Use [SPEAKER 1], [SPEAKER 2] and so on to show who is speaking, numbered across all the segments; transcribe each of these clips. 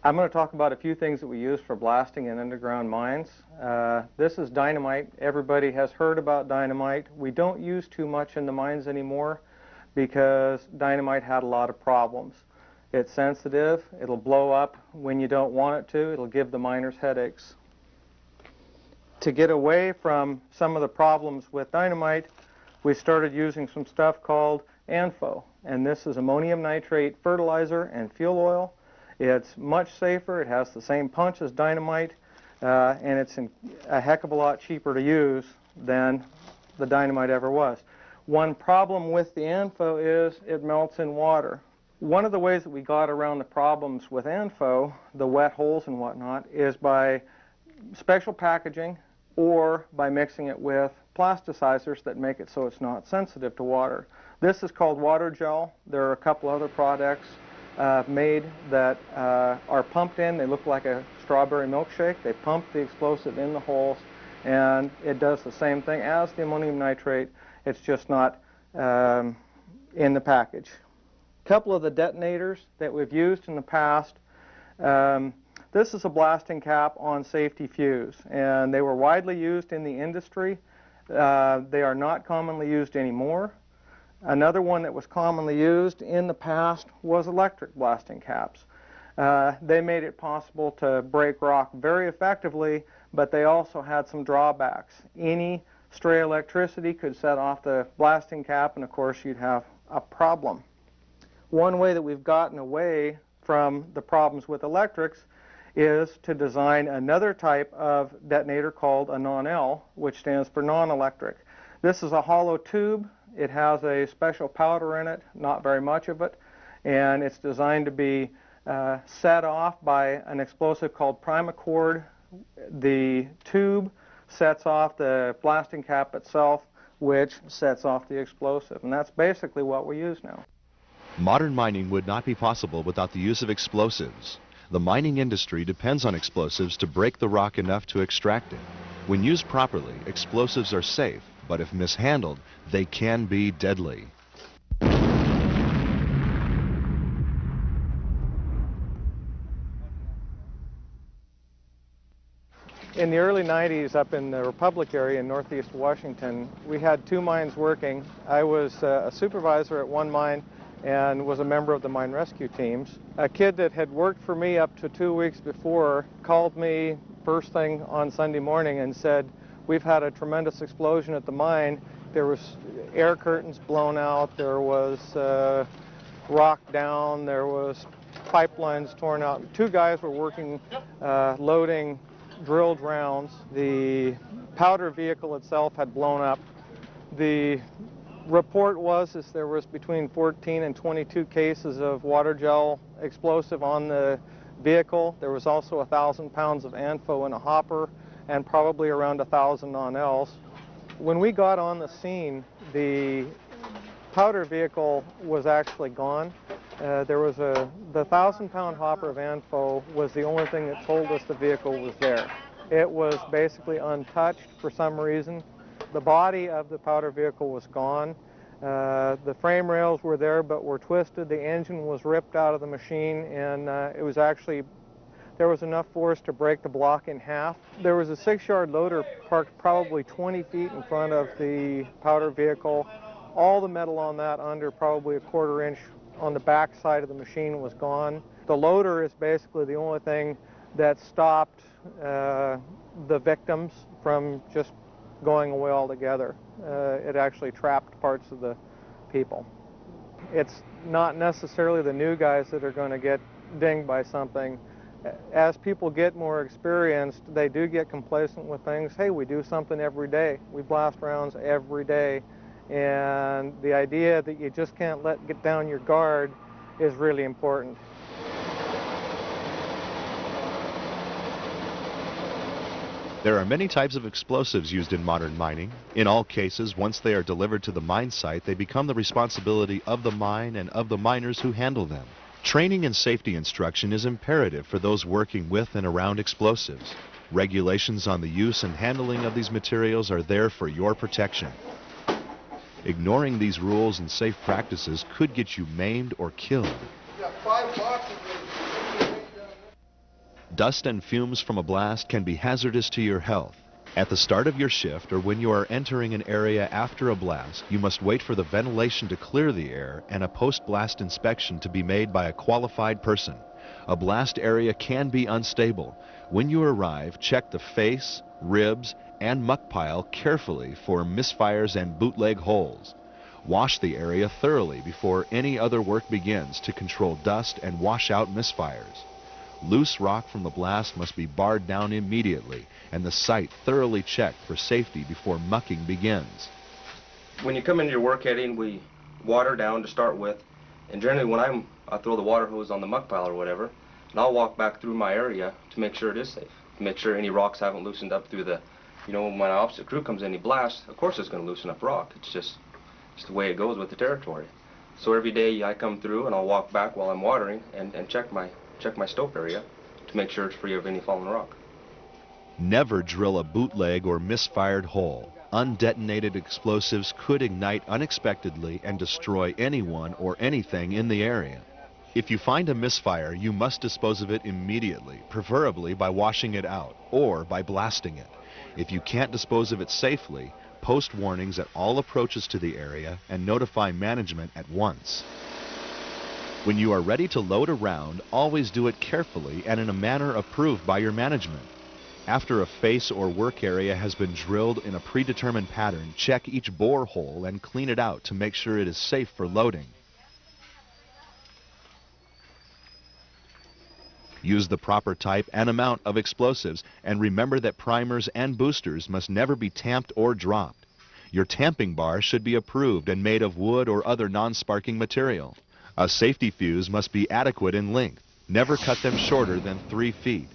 [SPEAKER 1] I'm going to talk about a few things that we use for blasting in underground mines. This is dynamite. Everybody has heard about dynamite. We don't use too much in the mines anymore because dynamite had a lot of problems. It's sensitive. It'll blow up when you don't want it to. It'll give the miners headaches. To get away from some of the problems with dynamite, we started using some stuff called ANFO, and this is ammonium nitrate fertilizer and fuel oil. It's much safer, it has the same punch as dynamite, and it's a heck of a lot cheaper to use than the dynamite ever was. One problem with the ANFO is it melts in water. One of the ways that we got around the problems with ANFO, the wet holes and whatnot, is by special packaging or by mixing it with plasticizers that make it so it's not sensitive to water. This is called water gel. There are a couple other products made that are pumped in. They look like a strawberry milkshake. They pump the explosive in the holes, and it does the same thing as the ammonium nitrate. It's just not in the package. A couple of the detonators that we've used in the past. This is a blasting cap on safety fuse, and they were widely used in the industry. They are not commonly used anymore. Another one that was commonly used in the past was electric blasting caps. They made it possible to break rock very effectively, but they also had some drawbacks. Any stray electricity could set off the blasting cap, and of course you'd have a problem. One way that we've gotten away from the problems with electrics is to design another type of detonator called a non-L, which stands for non-electric. This is a hollow tube. It has a special powder in it, not very much of it, and it's designed to be set off by an explosive called primacord. The tube sets off the blasting cap itself, which sets off the explosive, and that's basically what we use now.
[SPEAKER 2] Modern mining would not be possible without the use of explosives. The mining industry depends on explosives to break the rock enough to extract it. When used properly, explosives are safe, but if mishandled, they can be deadly.
[SPEAKER 1] In the early 90s, up in the Republic area in northeast Washington, we had two mines working. I was a supervisor at one mine and was a member of the mine rescue teams. A kid that had worked for me up to 2 weeks before called me first thing on Sunday morning and said, "We've had a tremendous explosion at the mine. There was air curtains blown out, there was rock down, there was pipelines torn out." Two guys were working loading drilled rounds. The powder vehicle itself had blown up. The report was there was between 14 and 22 cases of water gel explosive on the vehicle. There was also 1,000 pounds of ANFO in a hopper and probably around 1,000 non-Ls. When we got on the scene, the powder vehicle was actually gone. There was the 1,000-pound hopper of ANFO was the only thing that told us the vehicle was there. It was basically untouched for some reason. The body of the powder vehicle was gone. The frame rails were there but were twisted. The engine was ripped out of the machine, and it was actually, there was enough force to break the block in half. There was a 6-yard loader parked probably 20 feet in front of the powder vehicle. All the metal on that under probably a 1/4 inch on the back side of the machine was gone. The loader is basically the only thing that stopped the victims from just going away altogether. It actually trapped parts of the people. It's not necessarily the new guys that are going to get dinged by something. As people get more experienced, they do get complacent with things. Hey, we do something every day. We blast rounds every day. And the idea that you just can't get down your guard is really important.
[SPEAKER 2] There are many types of explosives used in modern mining. In all cases, once they are delivered to the mine site, they become the responsibility of the mine and of the miners who handle them. Training and safety instruction is imperative for those working with and around explosives. Regulations on the use and handling of these materials are there for your protection. Ignoring these rules and safe practices could get you maimed or killed. Dust and fumes from a blast can be hazardous to your health. At the start of your shift or when you are entering an area after a blast, you must wait for the ventilation to clear the air and a post-blast inspection to be made by a qualified person. A blast area can be unstable. When you arrive, check the face, ribs, and muck pile carefully for misfires and bootleg holes. Wash the area thoroughly before any other work begins to control dust and wash out misfires. Loose rock from the blast must be barred down immediately and the site thoroughly checked for safety before mucking begins.
[SPEAKER 3] When you come into your work heading, we water down to start with, and generally when I throw the water hose on the muck pile or whatever, and I'll walk back through my area to make sure it is safe, to make sure any rocks haven't loosened up through the, when my opposite crew comes in, he blasts, of course it's going to loosen up rock. It's just the way it goes with the territory. So every day I come through and I'll walk back while I'm watering and check my stope area to make sure it's free of any fallen rock.
[SPEAKER 2] Never drill a bootleg or misfired hole. Undetonated explosives could ignite unexpectedly and destroy anyone or anything in the area. If you find a misfire, you must dispose of it immediately, preferably by washing it out or by blasting it. If you can't dispose of it safely, post warnings at all approaches to the area and notify management at once. When you are ready to load a round, always do it carefully and in a manner approved by your management. After a face or work area has been drilled in a predetermined pattern, check each bore hole and clean it out to make sure it is safe for loading. Use the proper type and amount of explosives, and remember that primers and boosters must never be tamped or dropped. Your tamping bar should be approved and made of wood or other non-sparking material. A safety fuse must be adequate in length. Never cut them shorter than 3 feet.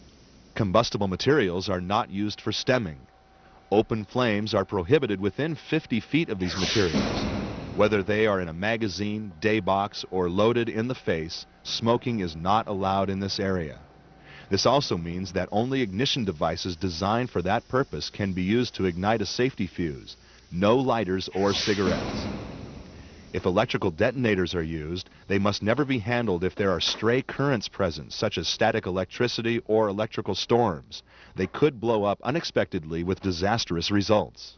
[SPEAKER 2] Combustible materials are not used for stemming. Open flames are prohibited within 50 feet of these materials. Whether they are in a magazine, day box, or loaded in the face, smoking is not allowed in this area. This also means that only ignition devices designed for that purpose can be used to ignite a safety fuse. No lighters or cigarettes. If electrical detonators are used, they must never be handled if there are stray currents present, such as static electricity or electrical storms. They could blow up unexpectedly with disastrous results.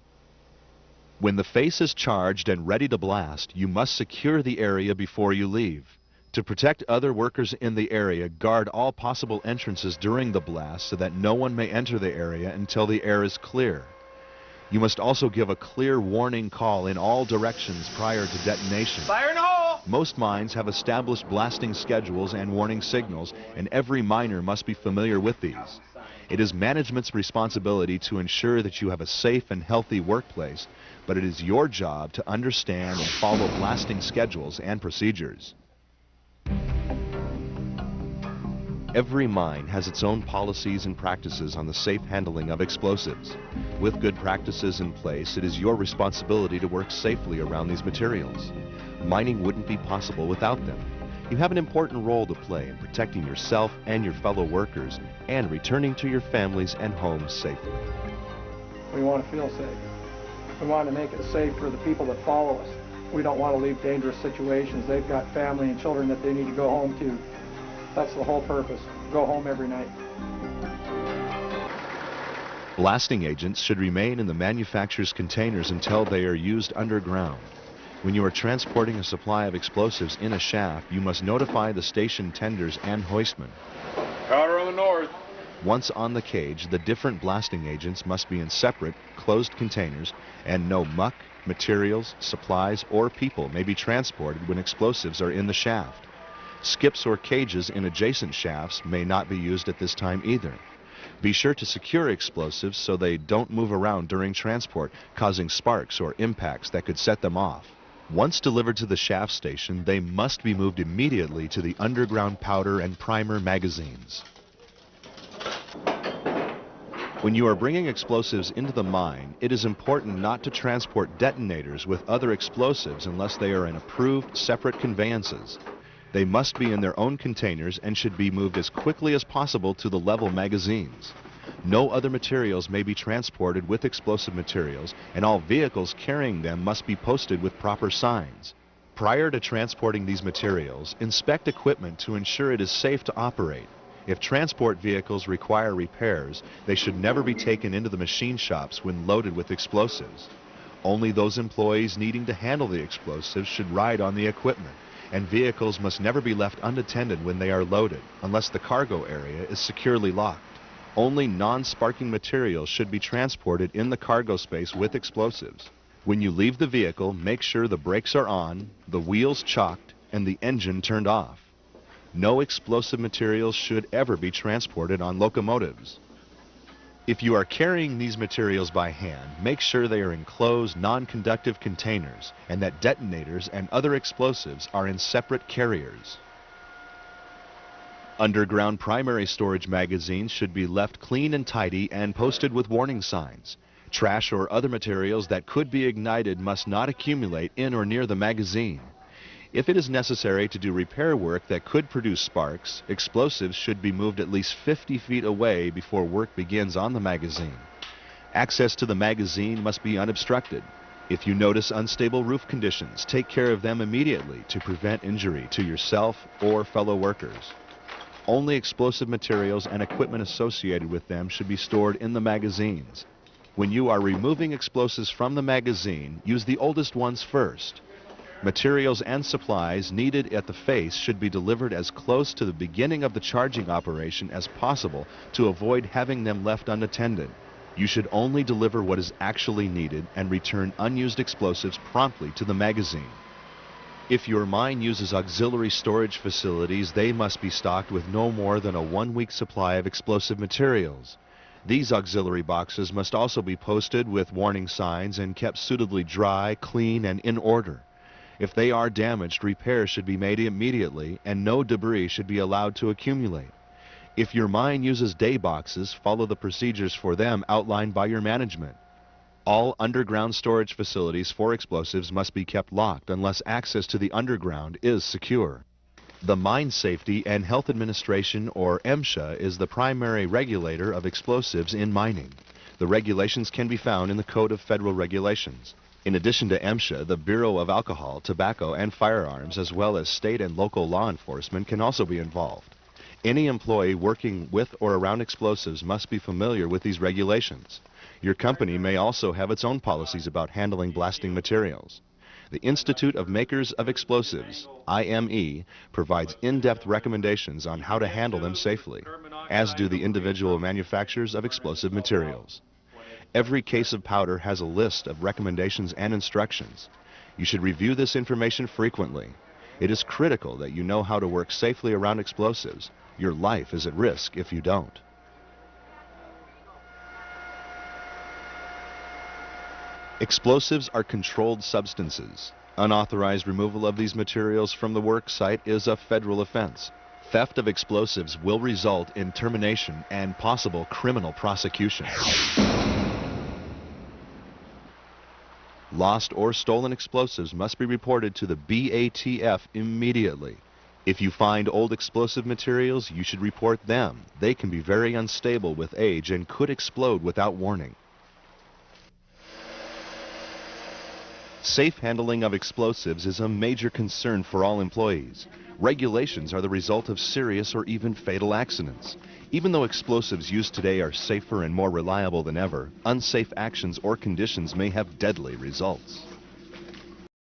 [SPEAKER 2] When the face is charged and ready to blast, you must secure the area before you leave. To protect other workers in the area, guard all possible entrances during the blast so that no one may enter the area until the air is clear. You must also give a clear warning call in all directions prior to detonation.
[SPEAKER 3] Fire in the hole!
[SPEAKER 2] Most mines have established blasting schedules and warning signals, and every miner must be familiar with these. It is management's responsibility to ensure that you have a safe and healthy workplace, but it is your job to understand and follow blasting schedules and procedures. Every mine has its own policies and practices on the safe handling of explosives. With good practices in place, it is your responsibility to work safely around these materials. Mining wouldn't be possible without them. You have an important role to play in protecting yourself and your fellow workers and returning to your families and homes safely.
[SPEAKER 4] We want to feel safe. We want to make it safe for the people that follow us. We don't want to leave dangerous situations. They've got family and children that they need to go home to. That's the whole purpose. Go home every night.
[SPEAKER 2] Blasting agents should remain in the manufacturer's containers until they are used underground. When you are transporting a supply of explosives in a shaft, you must notify the station tenders and hoistmen.
[SPEAKER 5] Powder on the north.
[SPEAKER 2] Once on the cage, the different blasting agents must be in separate, closed containers, and no muck, materials, supplies, or people may be transported when explosives are in the shaft. Skips or cages in adjacent shafts may not be used at this time either. Be sure to secure explosives so they don't move around during transport, causing sparks or impacts that could set them off. Once delivered to the shaft station, they must be moved immediately to the underground powder and primer magazines. When you are bringing explosives into the mine, it is important not to transport detonators with other explosives unless they are in approved separate conveyances. They must be in their own containers and should be moved as quickly as possible to the level magazines. No other materials may be transported with explosive materials, and all vehicles carrying them must be posted with proper signs. Prior to transporting these materials, inspect equipment to ensure it is safe to operate. If transport vehicles require repairs, they should never be taken into the machine shops when loaded with explosives. Only those employees needing to handle the explosives should ride on the equipment, and vehicles must never be left unattended when they are loaded, unless the cargo area is securely locked. Only non-sparking materials should be transported in the cargo space with explosives. When you leave the vehicle, make sure the brakes are on, the wheels chocked, and the engine turned off. No explosive materials should ever be transported on locomotives. If you are carrying these materials by hand, make sure they are in closed, non-conductive containers and that detonators and other explosives are in separate carriers. Underground primary storage magazines should be left clean and tidy and posted with warning signs. Trash or other materials that could be ignited must not accumulate in or near the magazine. If it is necessary to do repair work that could produce sparks, explosives should be moved at least 50 feet away before work begins on the magazine. Access to the magazine must be unobstructed. If you notice unstable roof conditions, take care of them immediately to prevent injury to yourself or fellow workers. Only explosive materials and equipment associated with them should be stored in the magazines. When you are removing explosives from the magazine, use the oldest ones first. Materials and supplies needed at the face should be delivered as close to the beginning of the charging operation as possible to avoid having them left unattended. You should only deliver what is actually needed and return unused explosives promptly to the magazine. If your mine uses auxiliary storage facilities, they must be stocked with no more than a 1-week supply of explosive materials. These auxiliary boxes must also be posted with warning signs and kept suitably dry, clean, and in order. If they are damaged, repairs should be made immediately and no debris should be allowed to accumulate. If your mine uses day boxes, follow the procedures for them outlined by your management. All underground storage facilities for explosives must be kept locked unless access to the underground is secure. The Mine Safety and Health Administration, or MSHA, is the primary regulator of explosives in mining. The regulations can be found in the Code of Federal Regulations. In addition to MSHA, the Bureau of Alcohol, Tobacco, and Firearms, as well as state and local law enforcement, can also be involved. Any employee working with or around explosives must be familiar with these regulations. Your company may also have its own policies about handling blasting materials. The Institute of Makers of Explosives, IME, provides in-depth recommendations on how to handle them safely, as do the individual manufacturers of explosive materials. Every case of powder has a list of recommendations and instructions. You should review this information frequently. It is critical that you know how to work safely around explosives. Your life is at risk if you don't. Explosives are controlled substances. Unauthorized removal of these materials from the work site is a federal offense. Theft of explosives will result in termination and possible criminal prosecution. Lost or stolen explosives must be reported to the BATF immediately. If you find old explosive materials, you should report them. They can be very unstable with age and could explode without warning. Safe handling of explosives is a major concern for all employees. Regulations are the result of serious or even fatal accidents. Even though explosives used today are safer and more reliable than ever, unsafe actions or conditions may have deadly results.